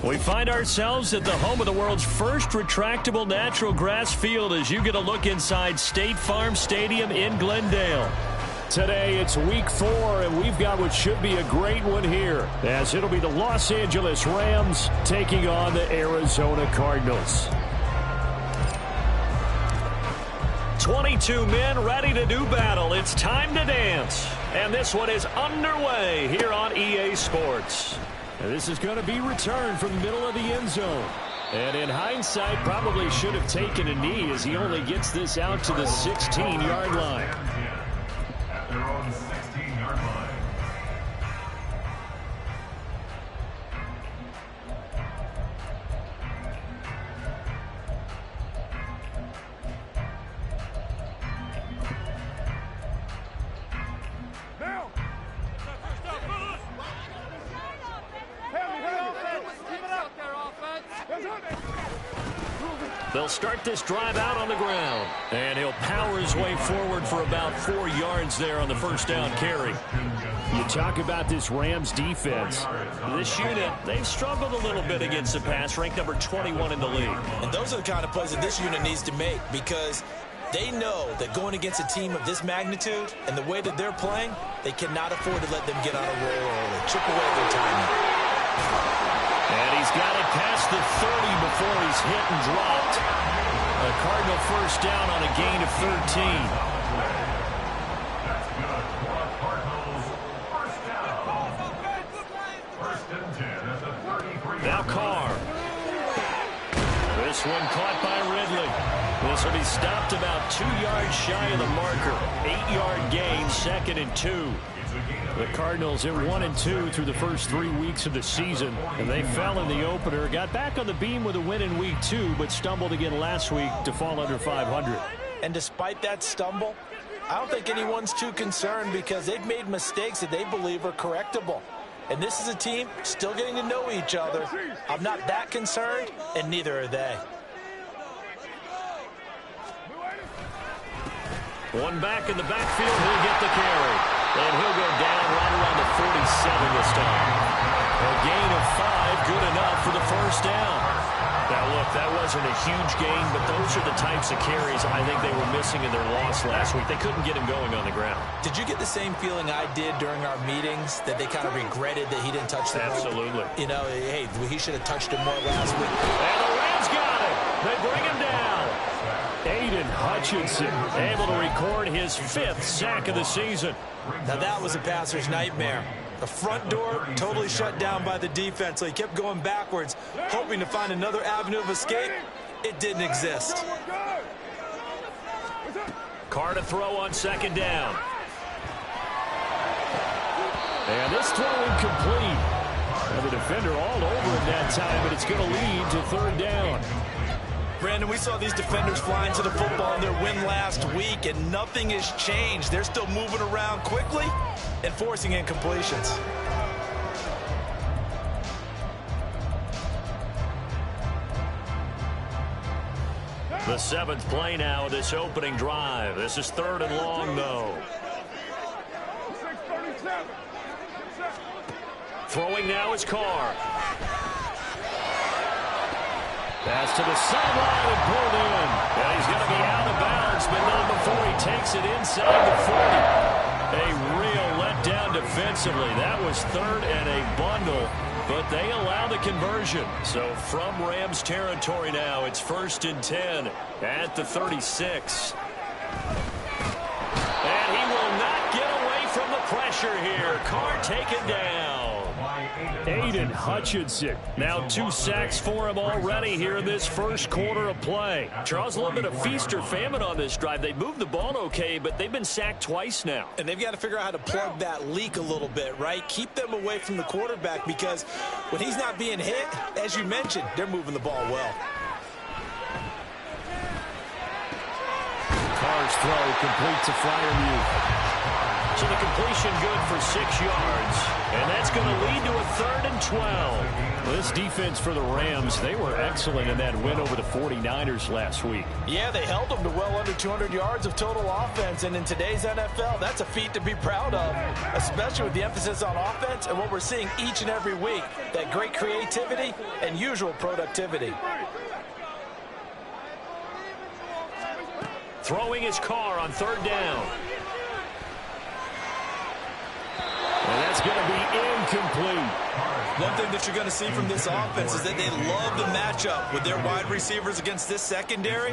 We find ourselves at the home of the world's first retractable natural grass field as you get a look inside State Farm Stadium in Glendale. Today it's week 4, and we've got what should be a great one here, as it'll be the Los Angeles Rams taking on the Arizona Cardinals. 22 men ready to do battle. It's time to dance. And this one is underway here on EA Sports. And this is going to be returned from the middle of the end zone. And in hindsight, probably should have taken a knee as he only gets this out to the 16-yard line. At their own 16-yard line. They'll start this drive out on the ground. And he'll power his way forward for about 4 yards there on the first down carry. You talk about this Rams defense. This unit, they've struggled a little bit against the pass, ranked number 21 in the league. And those are the kind of plays that this unit needs to make, because they know that going against a team of this magnitude and the way that they're playing, they cannot afford to let them get on a roll early. Chip away their timing. And he's got it past the 30 before he's hit and dropped. A Cardinal first down on a gain of 13. That's good. Cardinals first down. First and 10 at the 33. Now Carr. This one caught by Ridley. This will be stopped about 2 yards shy of the marker. 8-yard gain, 2nd and 2. The Cardinals at 1-2 through the first 3 weeks of the season, and they fell in the opener. Got back on the beam with a win in week 2, but stumbled again last week to fall under 500. And despite that stumble, I don't think anyone's too concerned, because they've made mistakes that they believe are correctable. And this is a team still getting to know each other. I'm not that concerned, and neither are they. One back in the backfield, he'll get the carry. And he'll go down right around the 47 this time. A gain of 5, good enough for the first down. Now, look, that wasn't a huge gain, but those are the types of carries I think they were missing in their loss last week. They couldn't get him going on the ground. Did you get the same feeling I did during our meetings, that they kind of regretted that he didn't touch the ball? Absolutely. You know, hey, he should have touched him more last week. And the Rams got it. They bring him down. Aiden Hutchinson able to record his 5th sack of the season. Now that was a passer's nightmare. The front door totally shut down by the defense, so he kept going backwards, hoping to find another avenue of escape. It didn't exist. Carr to throw on 2nd down. And this throw incomplete. And the defender all over him that time, but it's going to lead to 3rd down. Brandon, we saw these defenders flying to the football in their win last week, and nothing has changed. They're still moving around quickly and forcing incompletions. The 7th play now of this opening drive. This is 3rd and long, though. Throwing now is Carr. Pass to the sideline and pulled in. And he's going to be out of bounds, but not before he takes it inside the 40. A real letdown defensively. That was 3rd and a bundle, but they allow the conversion. So from Rams territory now, it's 1st and 10 at the 36. And he will not get away from the pressure here. Carr taken down. Aiden Hutchinson. Now 2 sacks for him already here in this first quarter of play. Charles, a little bit of feast or famine on this drive. They moved the ball okay, but they've been sacked twice now. And they've got to figure out how to plug that leak a little bit, right? Keep them away from the quarterback because when he's not being hit, as you mentioned, they're moving the ball well. Carr's throw complete to Fryermuth. So the completion good for 6 yards. And that's going to lead to a 3rd and 12. This defense for the Rams, they were excellent in that win over the 49ers last week. Yeah, they held them to well under 200 yards of total offense. And in today's NFL, that's a feat to be proud of, especially with the emphasis on offense and what we're seeing each and every week, that great creativity and usual productivity. Throwing his Carr on 3rd down. And that's going to be incomplete. One thing that you're going to see from this offense is that they love the matchup with their wide receivers against this secondary.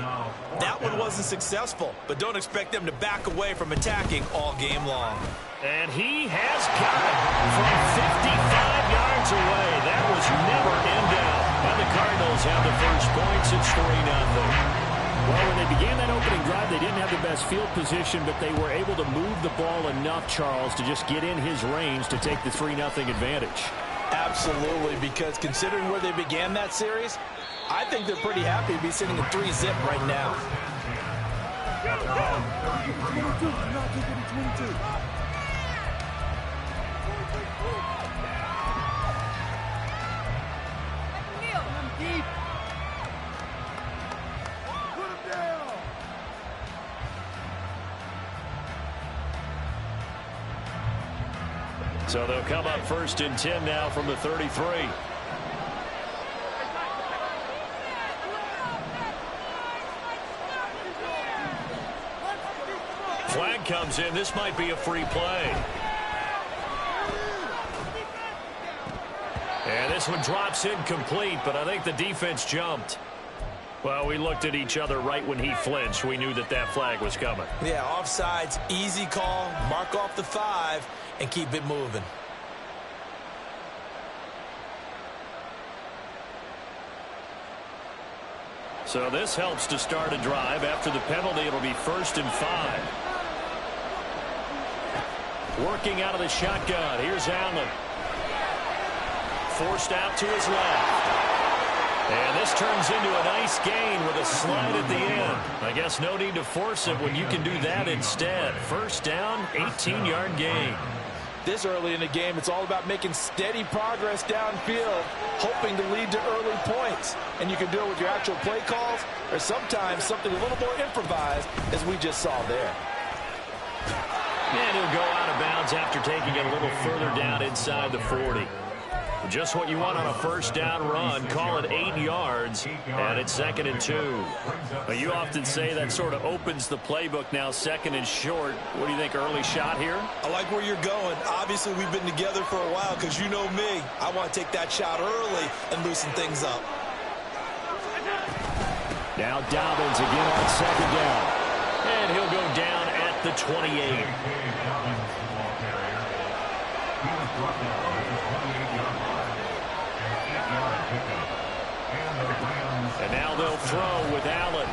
That one wasn't successful, but don't expect them to back away from attacking all game long. And he has got it from 55 yards away. That was never in doubt. And the Cardinals have the first points. It's 3-0. Well, when they began that opening drive, they didn't have the best field position, but they were able to move the ball enough, Charles, to just get in his range to take the 3-0 advantage. Absolutely, because considering where they began that series, I think they're pretty happy to be sitting at 3-zip right now. So they'll come up 1st and 10 now from the 33. Flag comes in. This might be a free play. And this one drops incomplete, but I think the defense jumped. Well, we looked at each other right when he flinched. We knew that that flag was coming. Yeah, offsides, easy call, mark off the 5, and keep it moving. So this helps to start a drive. After the penalty, it'll be 1st and 5. Working out of the shotgun. Here's Allen. Forced out to his left. And this turns into a nice gain with a slide at the end. I guess no need to force it when you can do that instead. 1st down, 18-yard gain. This early in the game, it's all about making steady progress downfield, hoping to lead to early points. And you can do it with your actual play calls or sometimes something a little more improvised, as we just saw there. And he'll go out of bounds after taking it a little further down inside the 40. Just what you want on a 1st down run. Call it 8 yards, and it's 2nd and 2. But you often say that sort of opens the playbook now, 2nd and short. What do you think, early shot here? I like where you're going. Obviously, we've been together for a while because you know me. I want to take that shot early and loosen things up. Now Dobbins again on 2nd down. And he'll go down at the 28. And now they'll throw with Allen.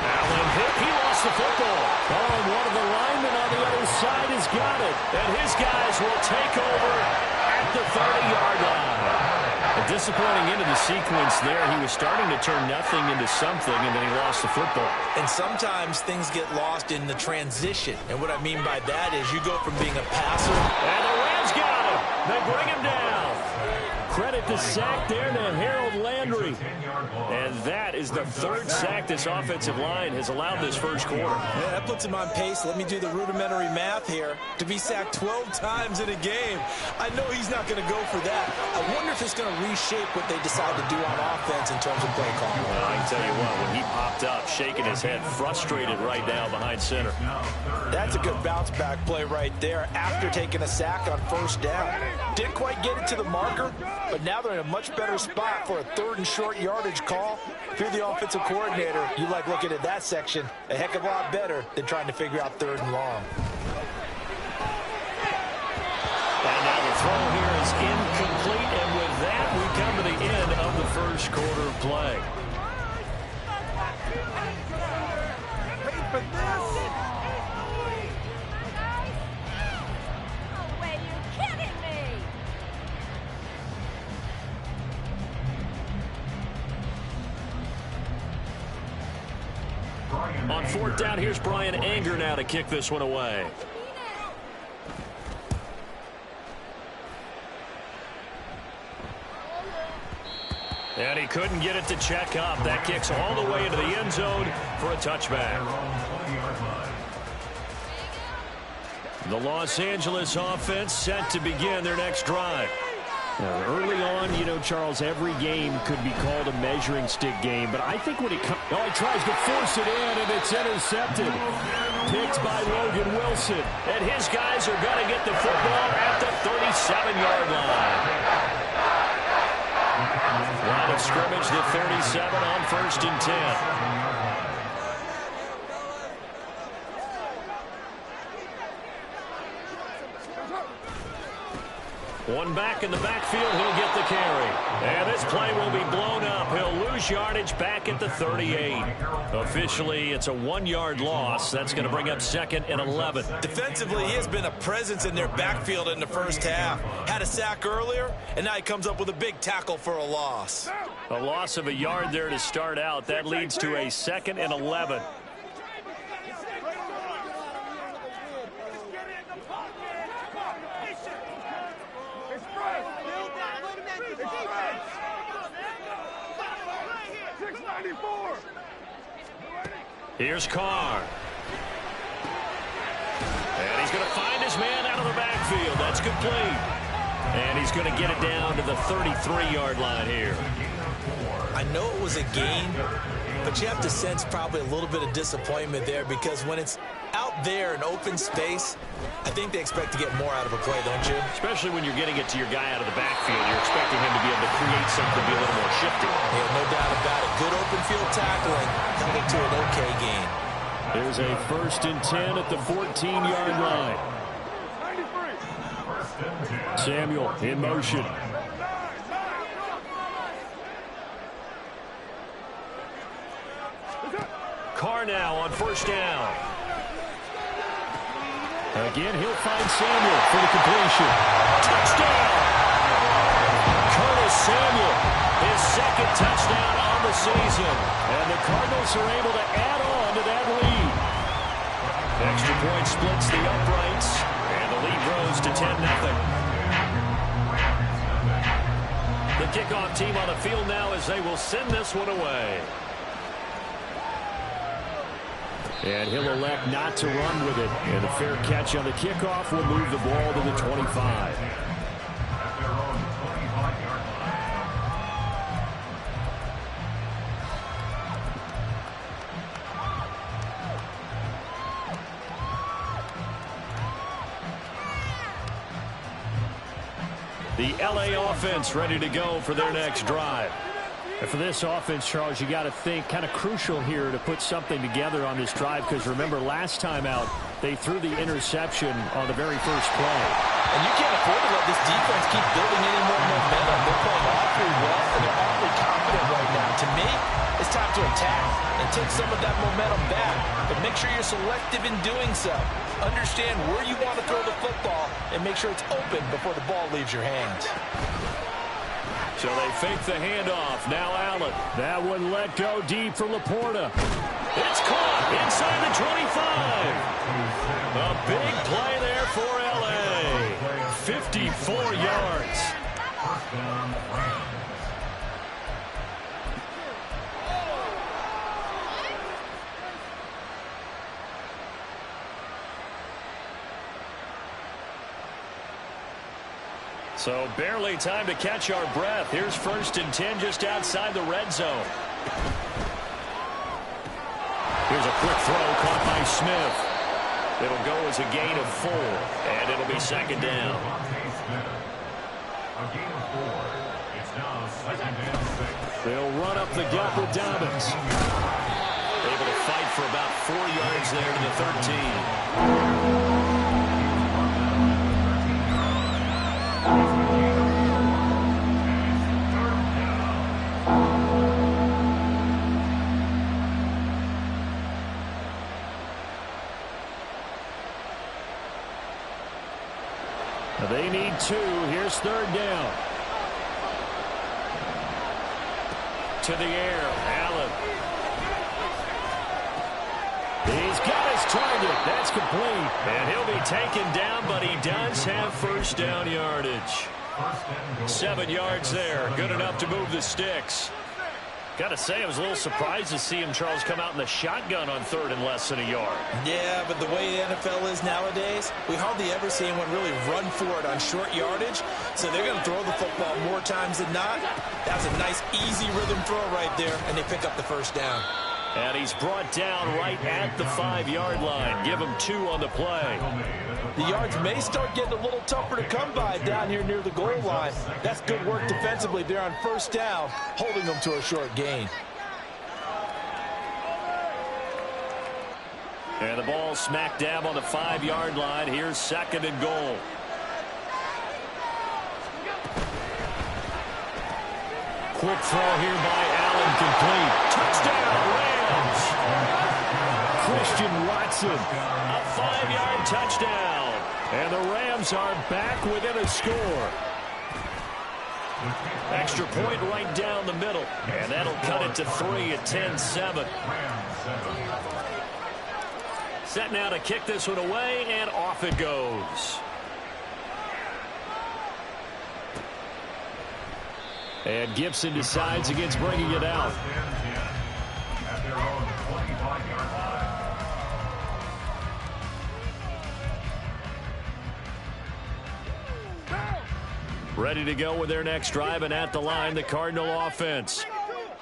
Allen hit. He lost the football. Oh, and one of the linemen on the other side has got it. And his guys will take over at the 30-yard line. A disappointing end of the sequence there. He was starting to turn nothing into something, and then he lost the football. And sometimes things get lost in the transition. And what I mean by that is you go from being a passer. And the Rams got him. They bring him down. Credit the sack there to Harold Landry. And that is the 3rd sack this offensive line has allowed this first quarter. Yeah, that puts him on pace. Let me do the rudimentary math here. To be sacked 12 times in a game, I know he's not going to go for that. I wonder if it's going to reshape what they decide to do on offense in terms of play calling. Well, I can tell you what, when he popped up, shaking his head, frustrated right now behind center. That's a good bounce-back play right there after taking a sack on 1st down. Didn't quite get it to the marker, but now they're in a much better spot for a 3rd and short yardage call. If you're the offensive coordinator, you like looking at that section a heck of a lot better than trying to figure out 3rd and long. first quarter of play. Wait for this. No way, you're kidding me! On fourth down, here's Brian Anger now to kick this one away. And he couldn't get it to check up. That kicks all the way into the end zone for a touchback. The Los Angeles offense set to begin their next drive. Now, early on, you know, Charles, every game could be called a measuring stick game, but I think when it comes... Oh, he tries to force it in, and it's intercepted. Picked by Logan Wilson. And his guys are going to get the football at the 37-yard line. Line of scrimmage, the 37 on 1st and 10. One back in the backfield, he'll get the carry. And this play will be blown up. He'll lose yardage back at the 38. Officially, it's a 1-yard loss. That's going to bring up 2nd and 11. Defensively, he has been a presence in their backfield in the first half. Had a sack earlier, and now he comes up with a big tackle for a loss. A loss of a yard there to start out. That leads to a 2nd and 11. Here's Carr. And he's going to find his man out of the backfield. That's complete. And he's going to get it down to the 33-yard line here. I know it was a gain, but you have to sense probably a little bit of disappointment there because when it's out there in open space, I think they expect to get more out of a play, don't you? Especially when you're getting it to your guy out of the backfield. You're expecting him to be able to create something, be a little more shifty. Yeah, no doubt about it. Good open field tackling, coming to an okay gain. There's a 1st and 10 at the 14-yard line. Samuel in motion. Carr now on 1st down. Again, he'll find Samuel for the completion. Touchdown! Curtis Samuel, his 2nd touchdown on the season. And the Cardinals are able to add on to that lead. Extra point splits the uprights, and the lead grows to 10-0. The kickoff team on the field now as they will send this one away. And he'll elect not to run with it. And the fair catch on the kickoff will move the ball to the 25. The LA offense ready to go for their next drive. And for this offense, Charles, you got to think kind of crucial here to put something together on this drive because remember last time out they threw the interception on the very first play. And you can't afford to let this defense keep building any more momentum. They're playing awfully well and they're awfully confident right now. To me, it's time to attack and take some of that momentum back. But make sure you're selective in doing so. Understand where you want to throw the football and make sure it's open before the ball leaves your hands. So they fake the handoff. Now Allen. That one let go deep for Laporta. It's caught inside the 25. A big play there for LA. 54 yards. So barely time to catch our breath. Here's 1st and 10 just outside the red zone. Here's a quick throw caught by Smith. It'll go as a gain of 4, and it'll be 2nd down. A gain of 4. It's now 2nd and 6. They'll run up the gut with Dobbins. Able to fight for about 4 yards there to the 13. They need 2. Here's 3rd down. To the air. Allen. He's got his target. That's complete. And he'll be taken down, but he does have 1st down yardage. 7 yards there. Good enough to move the sticks. Got to say, I was a little surprised to see him, Charles, come out in the shotgun on 3rd and less than a yard. Yeah, but the way the NFL is nowadays, we hardly ever see anyone really run for it on short yardage. So they're going to throw the football more times than not. That's a nice, easy rhythm throw right there, and they pick up the 1st down. And he's brought down right at the 5-yard line. Give him 2 on the play. The yards may start getting a little tougher to come by down here near the goal line. That's good work defensively there on 1st down, holding them to a short gain. And the ball smack dab on the 5-yard line. Here's 2nd and goal. Quick throw here by Allen, complete. Touchdown, Rams! Christian Watson, a 5-yard touchdown. And the Rams are back within a score. Extra point right down the middle. And that'll cut it to 3 at 10-7. Set now to kick this one away, and off it goes. And Gibson decides against bringing it out. At their own 25-yard line. Ready to go with their next drive, and at the line, the Cardinal offense.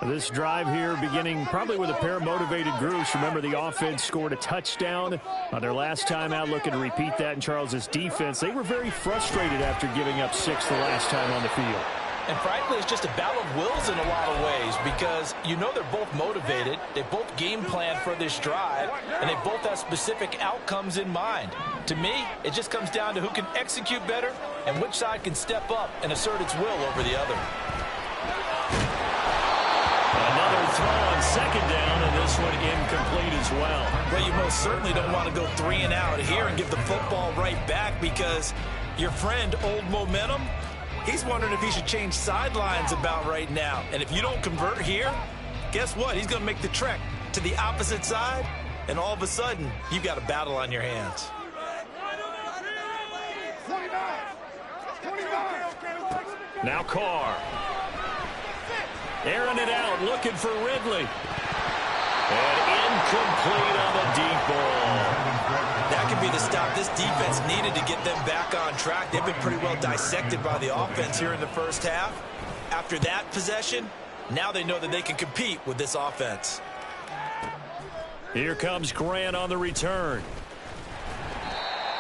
This drive here beginning probably with a pair of motivated groups. Remember, the offense scored a touchdown on their last time out, looking to repeat that in Charles's defense. They were very frustrated after giving up 6 the last time on the field. And frankly, it's just a battle of wills in a lot of ways because you know they're both motivated. They both game plan for this drive, and they both have specific outcomes in mind. To me, it just comes down to who can execute better and which side can step up and assert its will over the other. Another throw on 2nd down, and this one incomplete as well. Well, you most certainly don't want to go 3 and out here and give the football right back because your friend, Old Momentum, he's wondering if he should change sidelines about right now. And if you don't convert here, guess what? He's going to make the trek to the opposite side, and all of a sudden, you've got a battle on your hands. 29. Now Carr. Airing it out, looking for Ridley. And incomplete on the deep ball. That could be the stop this defense needed to get them back on track. They've been pretty well dissected by the offense here in the first half. After that possession, now they know that they can compete with this offense. Here comes Grant on the return.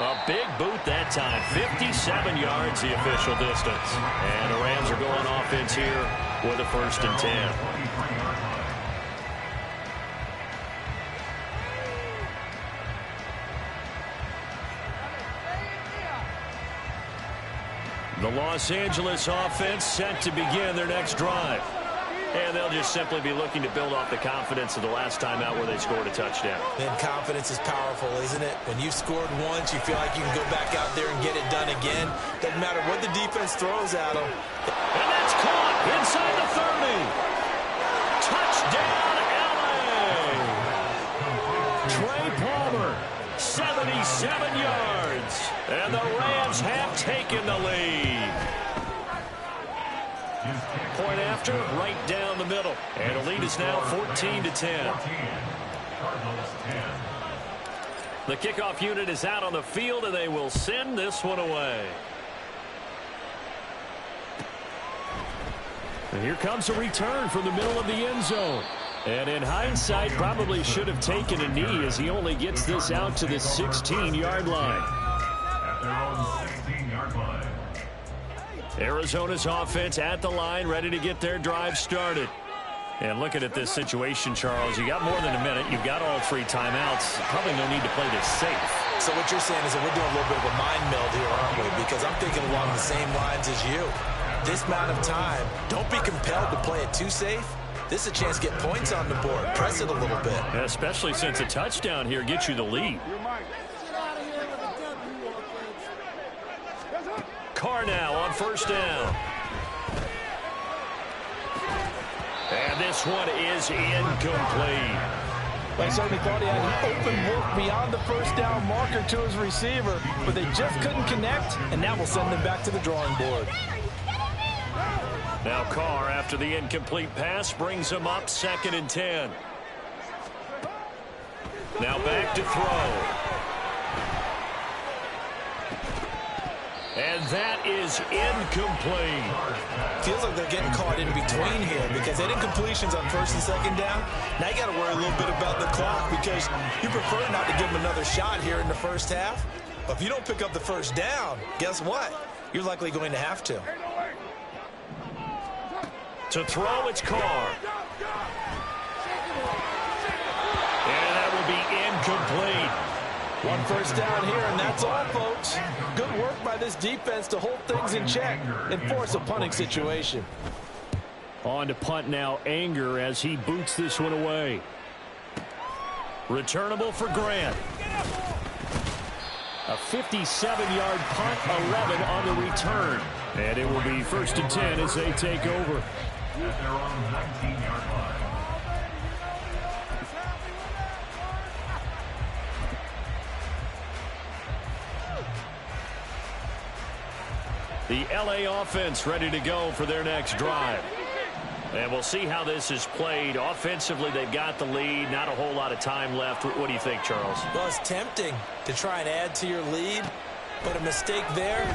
A big boot that time. 57 yards the official distance. And the Rams are going offense here with a 1st and 10. The Los Angeles offense set to begin their next drive. And they'll just simply be looking to build off the confidence of the last time out where they scored a touchdown. And confidence is powerful, isn't it? When you've scored once, you feel like you can go back out there and get it done again. Doesn't matter what the defense throws at them. And that's caught inside the 30. Touchdown, LA! Trey Palmer, 77 yards. And the Rams have taken the lead. Point after, right down the middle. And the lead is now 14-10. The kickoff unit is out on the field, and they will send this one away. And here comes a return from the middle of the end zone. And in hindsight, probably should have taken a knee as he only gets this out to the 16-yard line. At their own 16-yard line. Arizona's offense at the line, ready to get their drive started. And looking at this situation, Charles, you got more than a minute. You've got all 3 timeouts. Probably no need to play this safe. So what you're saying is that we're doing a little bit of a mind meld here, aren't we? Because I'm thinking along the same lines as you. This amount of time, don't be compelled to play it too safe. This is a chance to get points on the board. Press it a little bit. Yeah, especially since a touchdown here gets you the lead. Get out of here with a W, offense. Carr now on first down. And this one is incomplete. I certainly thought he had an open look beyond the first down marker to his receiver, but they just couldn't connect, and that will send them back to the drawing board. Now Carr, after the incomplete pass, brings him up 2nd and 10. Now back to throw. And that is incomplete. Feels like they're getting caught in between here because they did incompletions on 1st and 2nd down. Now you got to worry a little bit about the clock because you prefer not to give them another shot here in the first half. But if you don't pick up the first down, guess what? You're likely going to have to. To throw, it's Carr. And that will be incomplete. 1 first down here, and that's all, folks. Good work by this defense to hold things in check and force a punting situation. On to punt now, Anger, as he boots this one away. Returnable for Grant. A 57-yard punt, 11 on the return. And it will be 1st and 10 as they take over. At their own 19-yard line. The LA offense ready to go for their next drive. And we'll see how this is played. Offensively, they've got the lead. Not a whole lot of time left. What do you think, Charles? Well, it's tempting to try and add to your lead, but a mistake there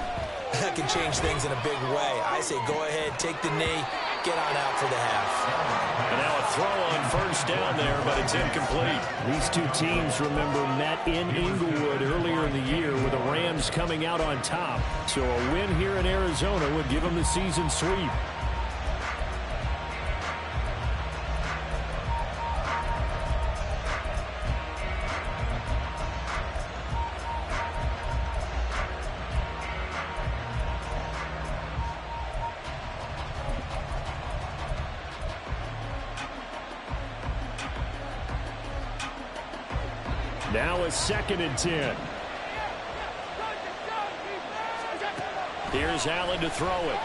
can change things in a big way. I say go ahead, take the knee, get on out for the half. And now a throw on 1st down there, but it's incomplete. These two teams, remember, met in Inglewood earlier in the year with the Rams coming out on top. So a win here in Arizona would give them the season sweep. Now a 2nd and 10. Here's Allen to throw it.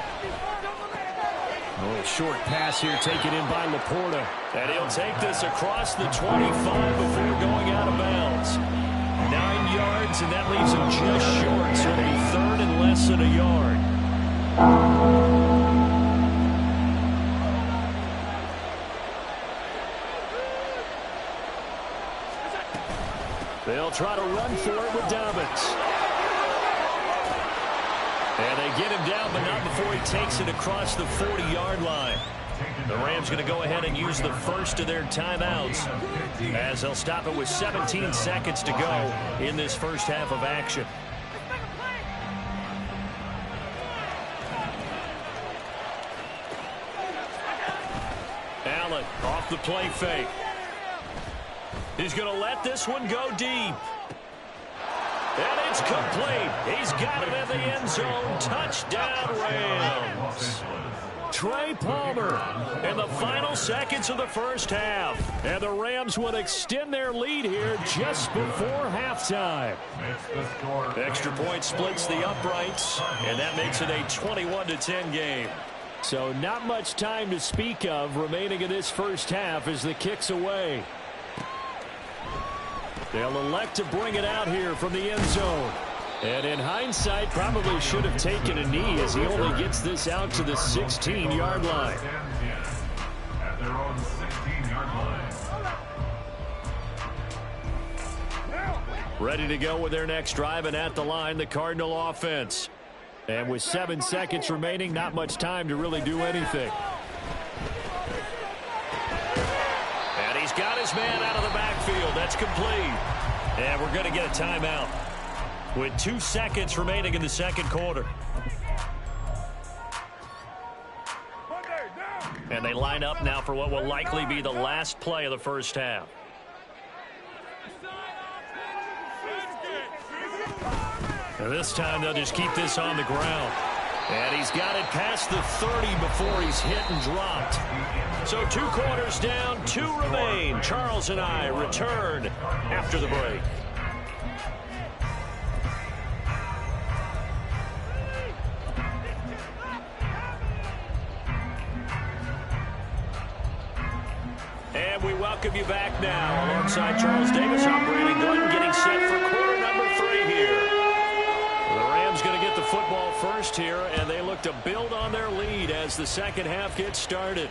A little short pass here taken in by Laporta. And he'll take this across the 25 before going out of bounds. 9 yards, and that leaves him just short. So it'll be 3rd and less than a yard. They'll try to run for it with Dobbins. And they get him down, but not before he takes it across the 40-yard line. The Rams going to go ahead and use the first of their timeouts as they'll stop it with 17 seconds to go in this first half of action. Allen off the play fake. He's going to let this one go deep. And it's complete. He's got it in the end zone. Touchdown, Rams. Trey Palmer in the final seconds of the first half. And the Rams would extend their lead here just before halftime. Extra point splits the uprights, and that makes it a 21-10 game. So not much time to speak of remaining in this first half as the kick's away. They'll elect to bring it out here from the end zone. And in hindsight, probably should have taken a knee as he only gets this out to the 16-yard line. At their own 16-yard line. Ready to go with their next drive, and at the line, the Cardinal offense. And with 7 seconds remaining, not much time to really do anything. And he's got his man out of the backfield. That's complete. And we're going to get a timeout with 2 seconds remaining in the second quarter. And they line up now for what will likely be the last play of the first half. And this time they'll just keep this on the ground. And he's got it past the 30 before he's hit and dropped. So 2 quarters down, 2 remain. Charles and I return after the break. welcome you back now. Alongside Charles Davis, I'm Brandon Glenn, getting set for quarter number 3 here. The Rams going to get the football first here, and they look to build on their lead as the second half gets started.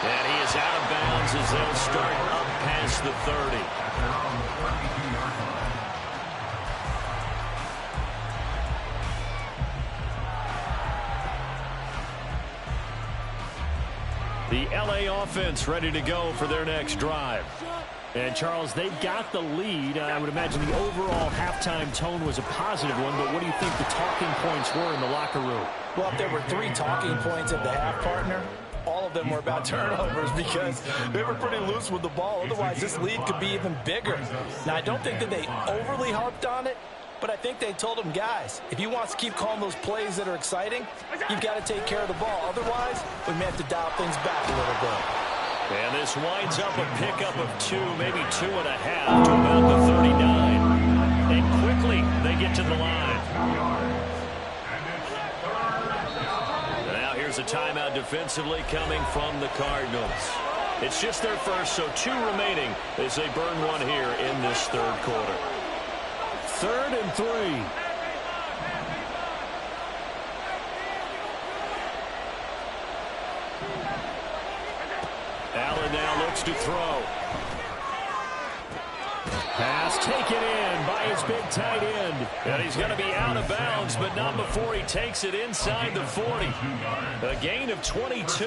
And he is out of bounds as they'll start up past the 30. The LA offense ready to go for their next drive. And, Charles, they've got the lead. I would imagine the overall halftime tone was a positive one, but what do you think the talking points were in the locker room? Well, if there were 3 talking points at the half, partner, all of them were about turnovers because they were pretty loose with the ball. Otherwise, this lead could be even bigger. Now, I don't think that they overly harped on it, but I think they told them, guys, if you want to keep calling those plays that are exciting, you've got to take care of the ball. Otherwise, we may have to dial things back a little bit. And this winds up a pickup of 2, maybe 2.5 to about the 39. And quickly, they get to the line. Now here's a timeout defensively coming from the Cardinals. It's just their first, so 2 remaining as they burn one here in this third quarter. 3rd and 3. Allen now looks to throw. Pass taken in by his big tight end. And he's going to be out of bounds, but not before he takes it inside the 40. A gain of 22.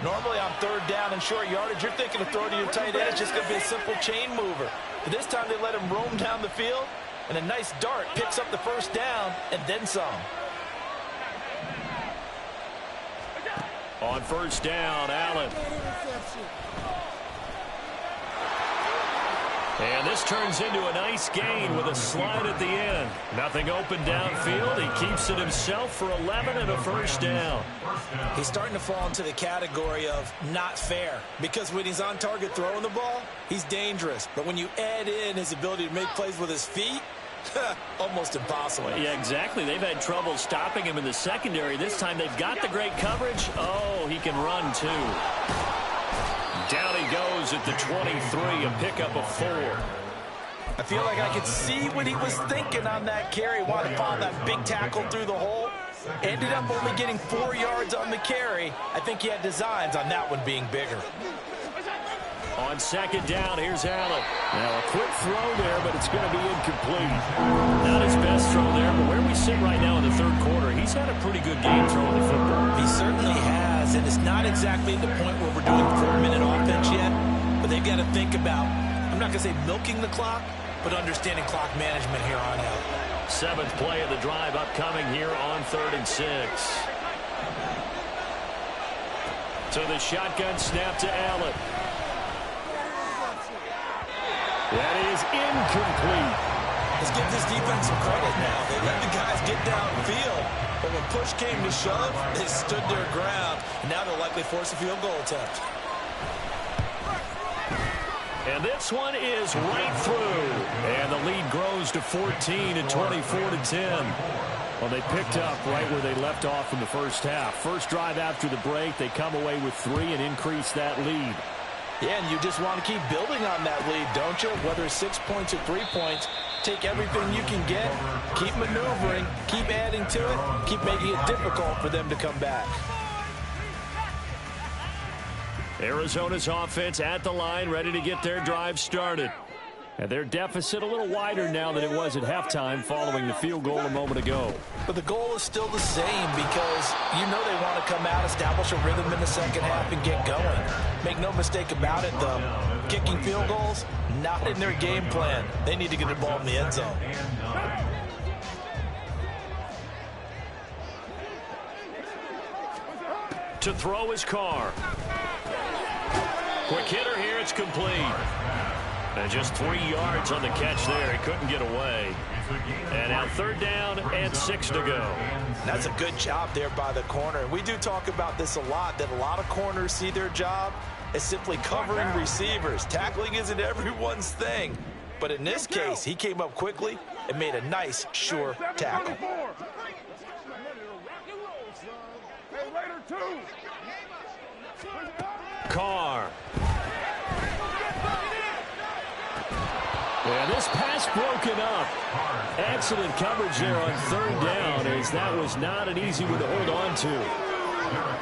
Normally on 3rd down and short yardage, you're thinking of throw to your tight end. It's just going to be a simple chain mover. But this time they let him roam down the field, and a nice dart picks up the first down and then some. On first down, Allen. And this turns into a nice gain with a slide at the end. Nothing open downfield. He keeps it himself for 11 and a first down. He's starting to fall into the category of not fair, because when he's on target throwing the ball, he's dangerous. But when you add in his ability to make plays with his feet, almost impossible. Yeah, exactly. They've had trouble stopping him in the secondary. This time they've got the great coverage. Oh, he can run too. Down he goes at the 23, a pickup of 4. I feel like I could see what he was thinking on that carry. Wanted to follow that big tackle through the hole. Ended up only getting 4 yards on the carry. I think he had designs on that one being bigger. On second down, here's Allen. Now a quick throw there, but it's going to be incomplete. Not his best throw there, but where we sit right now in the third quarter, he's had a pretty good game throwing the football. He certainly has, and it's not exactly the point where we're doing 4-minute offense yet, but they've got to think about, I'm not going to say milking the clock, but understanding clock management here on out. 7th play of the drive upcoming here on 3rd and 6. So the shotgun snap to Allen. That is incomplete. Let's give this defense some credit now. They let the guys get downfield, but when push came to shove, they stood their ground, and now they'll likely force a field goal attempt. And this one is right through. And the lead grows to 14 and 24-10. Well, they picked up right where they left off in the first half. First drive after the break, they come away with 3 and increase that lead. Yeah, and you just want to keep building on that lead, don't you? Whether it's 6 points or 3 points, take everything you can get, keep maneuvering, keep adding to it, keep making it difficult for them to come back. Arizona's offense at the line, ready to get their drive started. And their deficit a little wider now than it was at halftime following the field goal a moment ago. But the goal is still the same because you know they want to come out, establish a rhythm in the second half, and get going. Make no mistake about it, though. Kicking field goals, not in their game plan. They need to get the ball in the end zone. To throw his car. Quick hitter here, it's complete. And just 3 yards on the catch there. He couldn't get away. And now 3rd down and 6 to go. That's a good job there by the corner. And we do talk about this a lot, that a lot of corners see their job as simply covering receivers. Tackling isn't everyone's thing. But in this case, he came up quickly and made a nice, sure tackle. Hey, Raider Carr. And this pass broken up. Excellent coverage there on third down, as that was not an easy one to hold on to.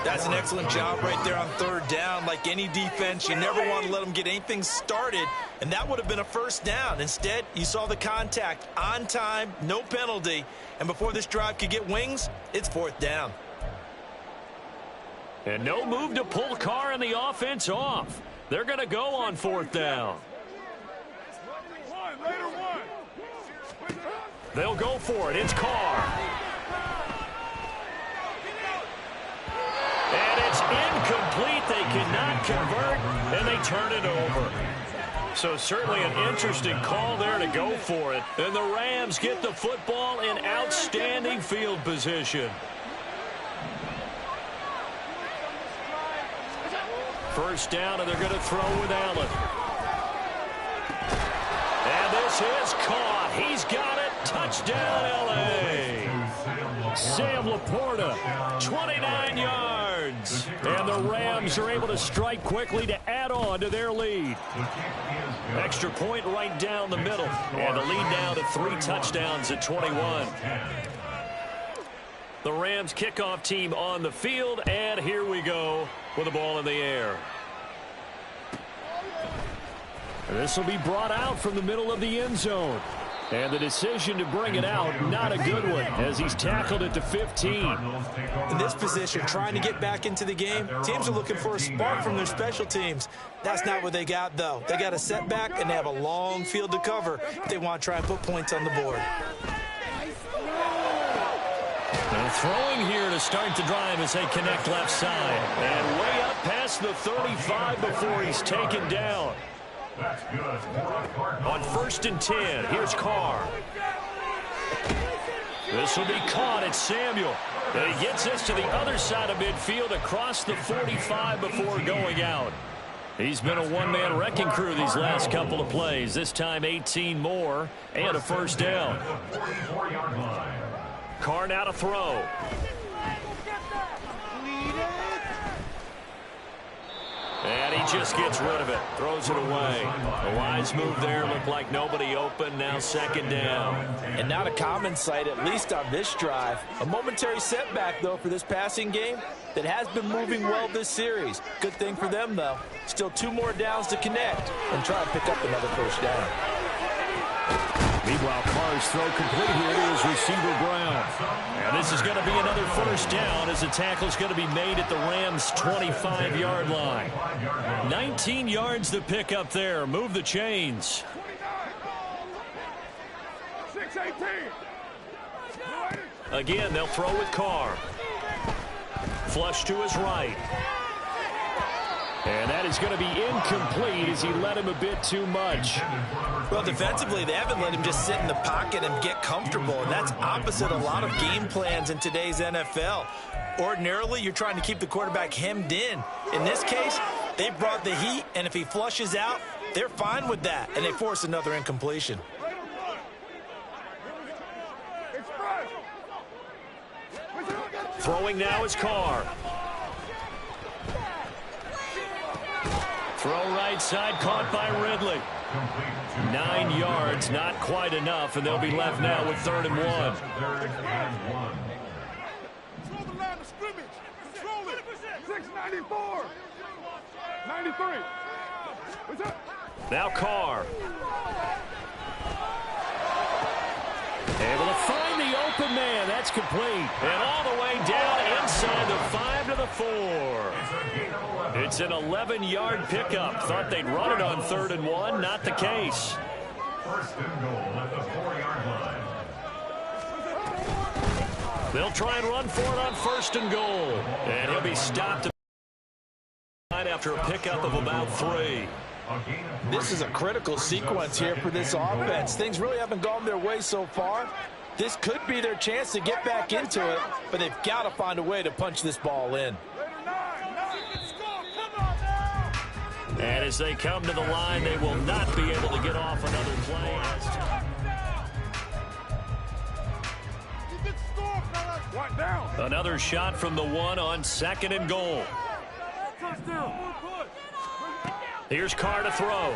That's an excellent job right there on third down. Like any defense, you never want to let them get anything started, and that would have been a first down. Instead, you saw the contact on time, no penalty, and before this drive could get wings, it's fourth down. And no move to pull Carr and the offense off. They're going to go on fourth down. They'll go for it. It's Carr. And it's incomplete. They cannot convert, and they turn it over. So certainly an interesting call there to go for it. And the Rams get the football in outstanding field position. First down, and they're going to throw with Allen. And this is caught. He's got it. Touchdown, L.A. Sam Laporta, 29 yards. And the Rams are able to strike quickly to add on to their lead. Extra point right down the middle. And the lead now to 3 touchdowns at 21. The Rams kickoff team on the field, and here we go with the ball in the air. And this will be brought out from the middle of the end zone. And the decision to bring it out, not a good one, as he's tackled at the 15. In this position, trying to get back into the game, teams are looking for a spark from their special teams. That's not what they got, though. They got a setback, and they have a long field to cover if they want to try and put points on the board. And throwing here to start the drive as they connect left side. And way up past the 35 before he's taken down. On first and 10, here's Carr. This will be caught at Samuel. And he gets this to the other side of midfield across the 45 before going out. He's been a one-man wrecking crew these last couple of plays. This time 18 more and a first down. Carr now to throw. And he just gets rid of it. Throws it away. A wise move there. Looked like nobody open. Now second down. And not a common sight, at least on this drive. A momentary setback, though, for this passing game that has been moving well this series. Good thing for them, though. Still 2 more downs to connect and try to pick up another first down. Meanwhile, Carr's throw complete here to his receiver Brown. And this is going to be another first down as the tackle is going to be made at the Rams' 25-yard line. 19 yards to pick up there. Move the chains. 6-18. Again, they'll throw with Carr. Flush to his right. And that is going to be incomplete as he led him a bit too much. Well, defensively, they haven't let him just sit in the pocket and get comfortable, and that's opposite a lot of game plans in today's NFL. Ordinarily, you're trying to keep the quarterback hemmed in. In this case, they brought the heat, and if he flushes out, they're fine with that, and they force another incompletion. Throwing now is Carr. Throw right side, caught by Ridley. 9 yards, not quite enough, and they'll be left now with 3rd and 1. Control the line of scrimmage. Control it. 694. 93. What's up? Now Carr. Able to find the open man. That's complete. And all the way down inside the 5 to the 4. It's an 11-yard pickup. Thought they'd run it on 3rd and 1. Not the case. First and goal at the 4-yard line. They'll try and run for it on 1st and goal. And he'll be stopped after a pickup of about 3. This is a critical sequence here for this offense. Things really haven't gone their way so far. This could be their chance to get back into it, but they've got to find a way to punch this ball in. And as they come to the line, they will not be able to get off another play. You can score, fellas. One down. Another shot from the one on 2nd and goal. Here's Carr to throw.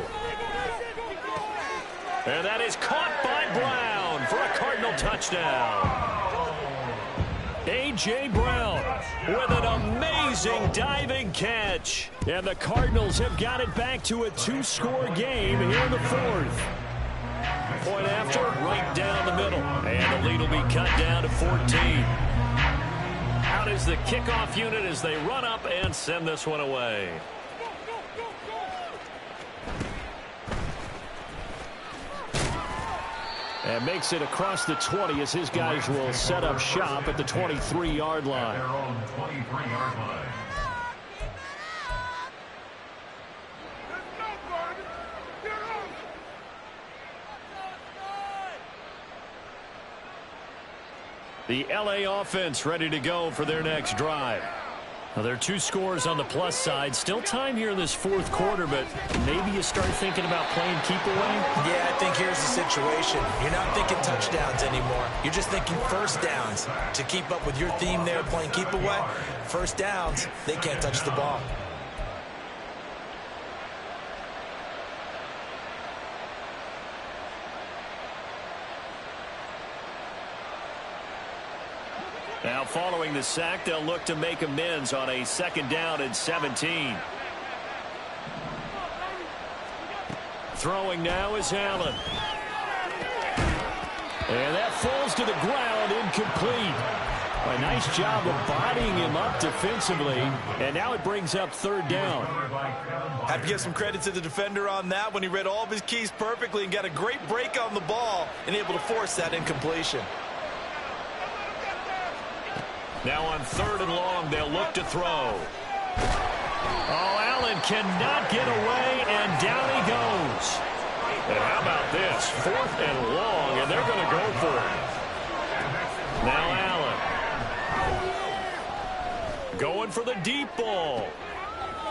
And that is caught by Brown for a Cardinal touchdown. A.J. Brown with an amazing diving catch. And the Cardinals have got it back to a 2-score game here in the 4th. Point after, right down the middle. And the lead will be cut down to 14. Out is the kickoff unit as they run up and send this one away. And makes it across the 20 as his guys will set up shop at the 23-yard line. Their own 23-yard line. The L.A. offense ready to go for their next drive. Now, there are 2 scores on the plus side. Still time here in this 4th quarter, but maybe you start thinking about playing keep away? Yeah, I think here's the situation. You're not thinking touchdowns anymore. You're just thinking first downs. To keep up with your theme there, playing keep away, first downs, they can't touch the ball. Now, following the sack, they'll look to make amends on a 2nd down and 17. Throwing now is Allen. And that falls to the ground, incomplete. A nice job of bodying him up defensively. And now it brings up 3rd down. Have to give some credit to the defender on that when he read all of his keys perfectly and got a great break on the ball and able to force that incompletion. Now on 3rd and long, they'll look to throw. Oh, Allen cannot get away, and down he goes. And how about this? 4th and long, and they're going to go for it. Now Allen. Going for the deep ball.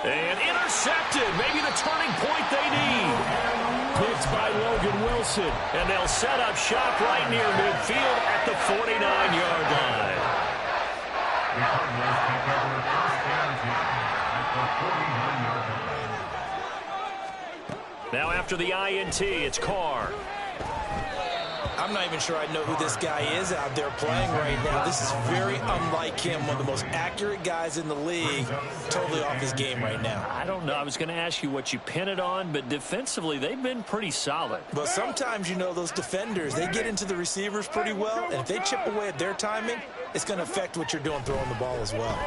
And intercepted. Maybe the turning point they need. Picked by Logan Wilson. And they'll set up shop right near midfield at the 49-yard line. The Cardinals take over 1st and 10 at the 49-yard line. Now after the INT, it's Carr. I'm not even sure I know who this guy is out there playing right now. This is very unlike him, one of the most accurate guys in the league. Totally off his game right now. I don't know. I was going to ask you what you pin it on, but defensively, they've been pretty solid. But sometimes, you know, those defenders, they get into the receivers pretty well, and if they chip away at their timing, it's going to affect what you're doing throwing the ball as well.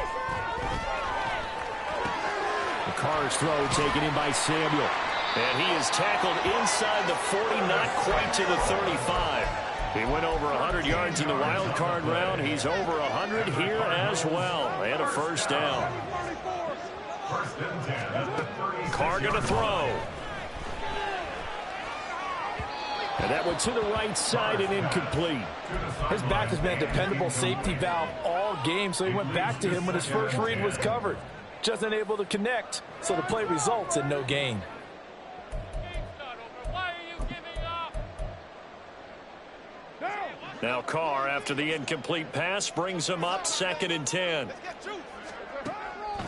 The Carr's throw taken in by Samuel. And he is tackled inside the 40, not quite to the 35. He went over 100 yards in the wild card round. He's over 100 here as well. And a 1st down. 1st and 10 at the 36. Carr going to throw. And that went to the right side and incomplete. His back has been a dependable safety valve all game, so he went back to him when his first read was covered. Just unable to connect, so the play results in no gain. Now Carr, after the incomplete pass, brings him up 2nd and 10.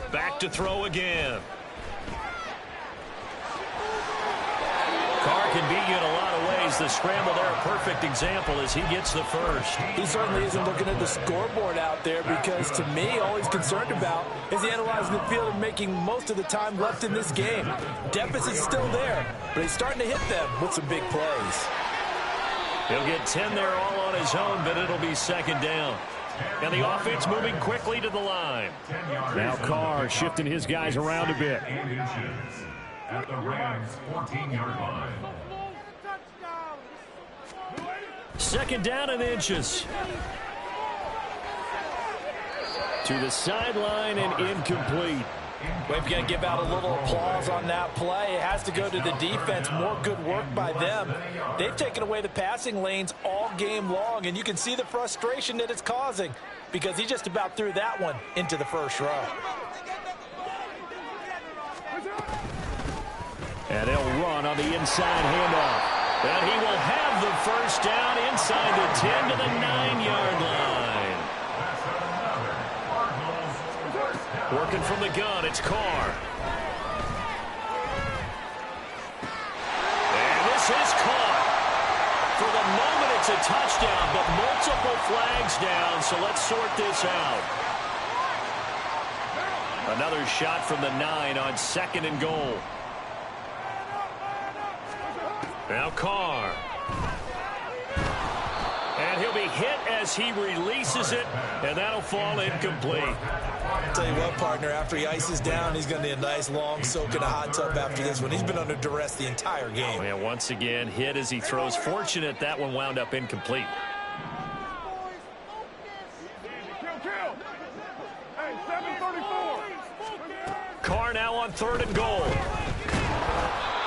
Back to throw again. Carr can beat you in a lot of ways. The scramble there, a perfect example as he gets the first. He certainly isn't looking at the scoreboard out there because, to me, all he's concerned about is analyzing the field and making most of the time left in this game. Deficit's still there, but he's starting to hit them with some big plays. He'll get 10 there all on his own, but it'll be 2nd down. And the offense moving quickly to the line. Now Carr shifting his guys around a bit. 8 inches at the Rams' 14-yard line. 2nd down and inches. To the sideline and incomplete. We've got to give out a little applause on that play. It has to go to the defense. More good work by them. They've taken away the passing lanes all game long, and you can see the frustration that it's causing because he just about threw that one into the first row. And they'll run on the inside handoff. And he will have the 1st down inside the 10 to the 9-yard line. Working from the gun, it's Carr. And this is caught. For the moment, it's a touchdown, but multiple flags down, so let's sort this out. Another shot from the 9 on 2nd and goal. Now Carr. And he'll be hit as he releases it, and that'll fall incomplete. I'll tell you what, partner, after he ices down, he's going to need a nice long soak in a hot tub after this one. He's been under duress the entire game. And once again, hit as he throws. Fortunate that one wound up incomplete. Kill. Hey, 734. Carr now on 3rd and goal.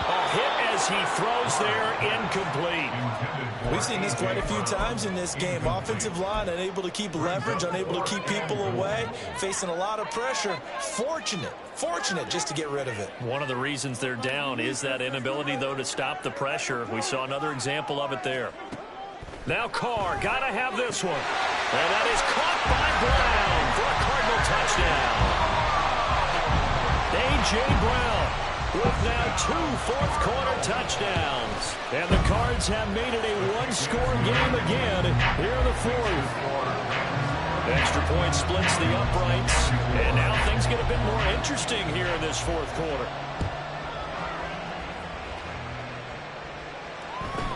A hit as he throws there, incomplete. We've seen this quite a few times in this game. Offensive line unable to keep leverage, unable to keep people away, facing a lot of pressure. Fortunate just to get rid of it. One of the reasons they're down is that inability, though, to stop the pressure. We saw another example of it there. Now Carr, gotta have this one. And that is caught by Brown for a Cardinal touchdown. A.J. Brown with now 2 fourth-quarter touchdowns. And the Cards have made it a one-score game again here in the 4th. Extra point splits the uprights. And now things get a bit more interesting here in this 4th quarter.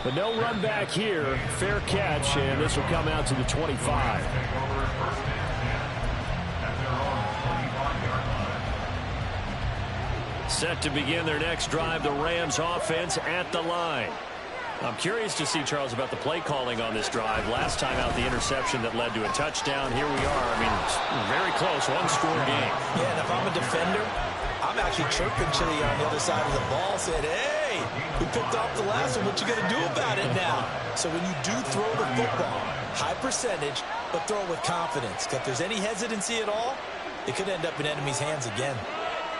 But no run back here. Fair catch, and this will come out to the 25. Set to begin their next drive, the Rams offense at the line. I'm curious to see, Charles, about the play calling on this drive. Last time out, the interception that led to a touchdown. Here we are. I mean, very close, one-score game. Yeah, and if I'm a defender, I'm actually chirping Chili on the other side of the ball, saying, hey, we picked off the last one. What you going to do about it now? So when you do throw the football, high percentage, but throw it with confidence. If there's any hesitancy at all, it could end up in enemy's hands again.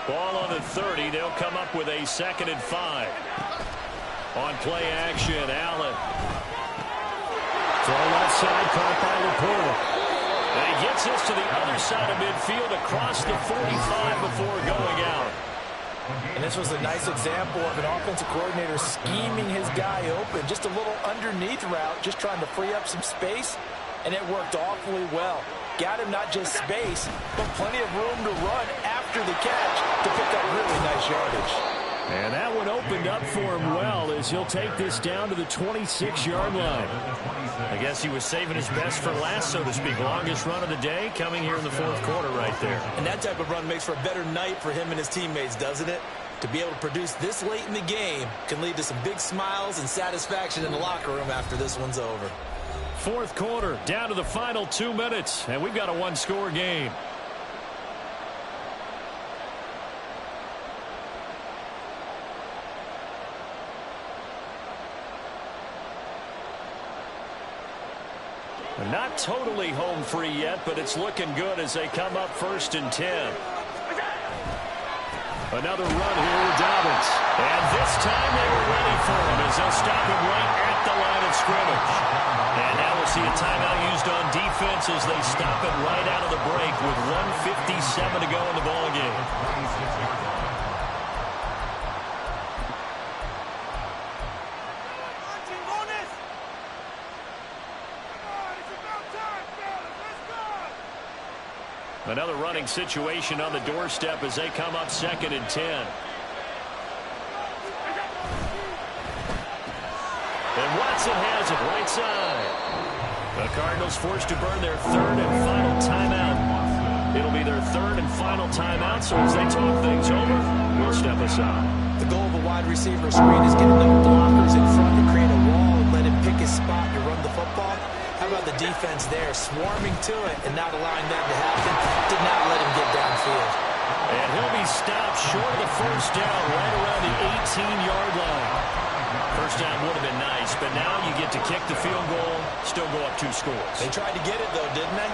Ball on the 30. They'll come up with a 2nd and 5. On play action, Allen. Throw left side, caught by Laporta. And he gets this to the other side of midfield across the 45 before going out. And this was a nice example of an offensive coordinator scheming his guy open. Just a little underneath route, just trying to free up some space, and it worked awfully well. Got him not just space, but plenty of room to run after the catch to pick up really nice yardage. And that one opened up for him well as he'll take this down to the 26-yard line. I guess he was saving his best for last, so to speak. Longest run of the day coming here in the 4th quarter right there. And that type of run makes for a better night for him and his teammates, doesn't it? To be able to produce this late in the game can lead to some big smiles and satisfaction in the locker room after this one's over. 4th quarter, down to the final 2 minutes, and we've got a one-score game. Not totally home free yet, but it's looking good as they come up 1st and 10. Another run here with Dobbins. And this time they were ready for him as they'll stop him right at the line of scrimmage. And now we'll see a timeout used on defense as they stop it right out of the break with 1:57 to go in the ballgame. Another running situation on the doorstep as they come up 2nd and 10. And Watson has it right side. The Cardinals forced to burn their 3rd and final timeout. It'll be their 3rd and final timeout, so as they talk things over, we'll step aside. The goal of a wide receiver screen is get enough blockers in front to create a wall and let him pick his spot to run the football. How about the defense there, swarming to it and not allowing that to happen? Did not let him get downfield. And he'll be stopped short of the 1st down right around the 18-yard line. 1st down would have been nice, but now you get to kick the field goal, still go up 2 scores. They tried to get it, though, didn't they?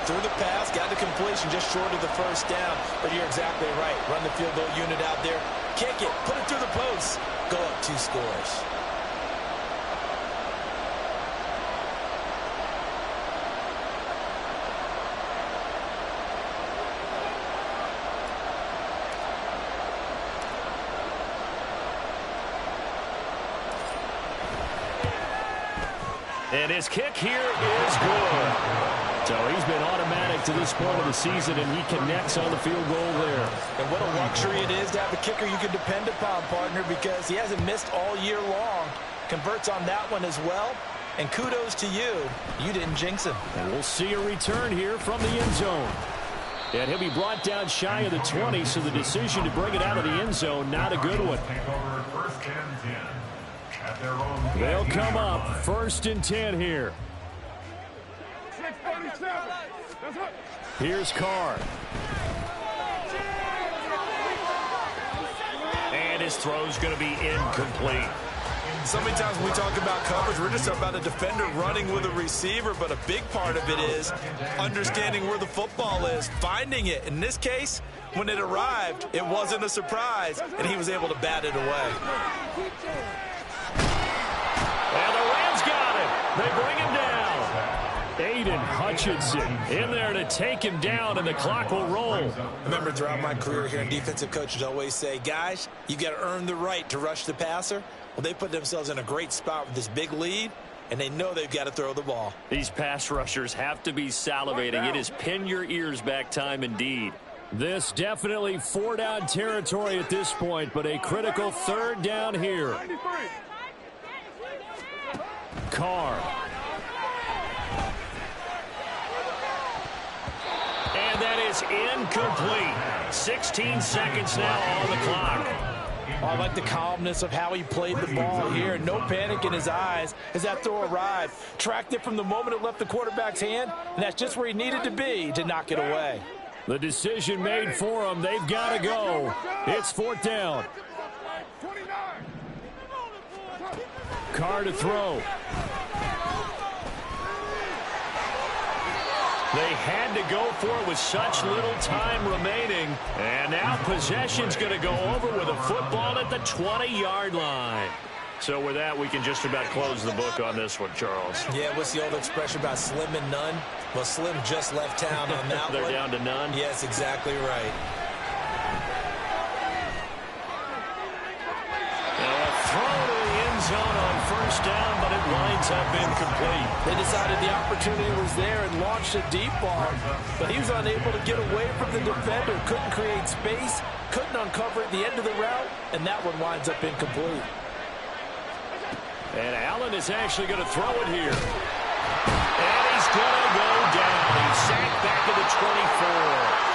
Threw the pass, got the completion just short of the 1st down. But you're exactly right. Run the field goal unit out there. Kick it. Put it through the post. Go up 2 scores. And his kick here is good. So he's been automatic to this point of the season, and he connects on the field goal there. And what a luxury it is to have a kicker you can depend upon, partner, because he hasn't missed all year long. Converts on that one as well. And kudos to you. You didn't jinx him. And we'll see a return here from the end zone. And he'll be brought down shy of the 20, so the decision to bring it out of the end zone, not a good one. They'll come up 1st and 10 here. Here's Carr. And his throw's going to be incomplete. So many times when we talk about coverage, we're just about a defender running with a receiver, but a big part of it is understanding where the football is, finding it. In this case, when it arrived, it wasn't a surprise, and he was able to bat it away. And the Rams got him. They bring him down. Aiden Hutchinson in there to take him down, and the clock will roll. I remember throughout my career here, defensive coaches always say, guys, you got to earn the right to rush the passer. Well, they put themselves in a great spot with this big lead, and they know they've got to throw the ball. These pass rushers have to be salivating. It is pin your ears back time indeed. This definitely 4-down territory at this point, but a critical 3rd down here. Carr. And that is incomplete. 16 seconds now on the clock. Oh, I like the calmness of how he played the ball here. No panic in his eyes as that throw arrived. Tracked it from the moment it left the quarterback's hand, and that's just where he needed to be to knock it away. The decision made for him. They've got to go. It's 4th down. Carr to throw. They had to go for it with such little time remaining. And now possession's going to go over with a football at the 20-yard line. So with that, we can just about close the book on this one, Charles. Yeah, what's the old expression about slim and none? Well, Slim just left town on that They're one. down to none? Yes, exactly right. Throw to the end zone on 1st down, but it winds up incomplete. They decided the opportunity was there and launched a deep ball, but he was unable to get away from the defender, couldn't create space, couldn't uncover at the end of the route, and that one winds up incomplete. And Allen is actually going to throw it here. And he's going to go down. He's sacked back at the 24.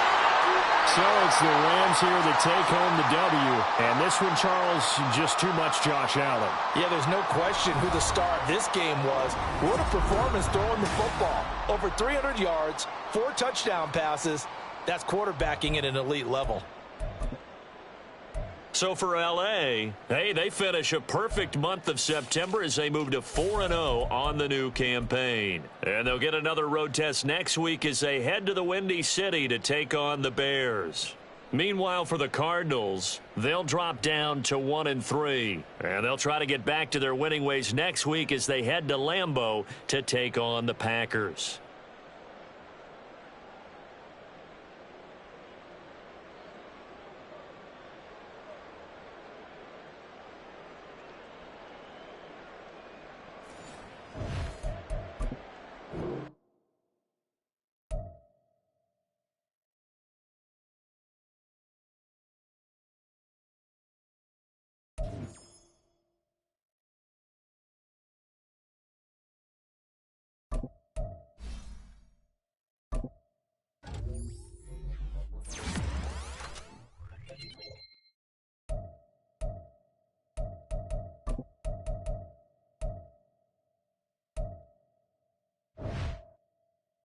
So it's the Rams here that take home the W. And this one, Charles, just too much Josh Allen. Yeah, there's no question who the star of this game was. What a performance throwing the football. Over 300 yards, 4 touchdown passes. That's quarterbacking at an elite level. So for L.A., hey, they finish a perfect month of September as they move to 4-0 on the new campaign. And they'll get another road test next week as they head to the Windy City to take on the Bears. Meanwhile, for the Cardinals, they'll drop down to 1-3. And they'll try to get back to their winning ways next week as they head to Lambeau to take on the Packers.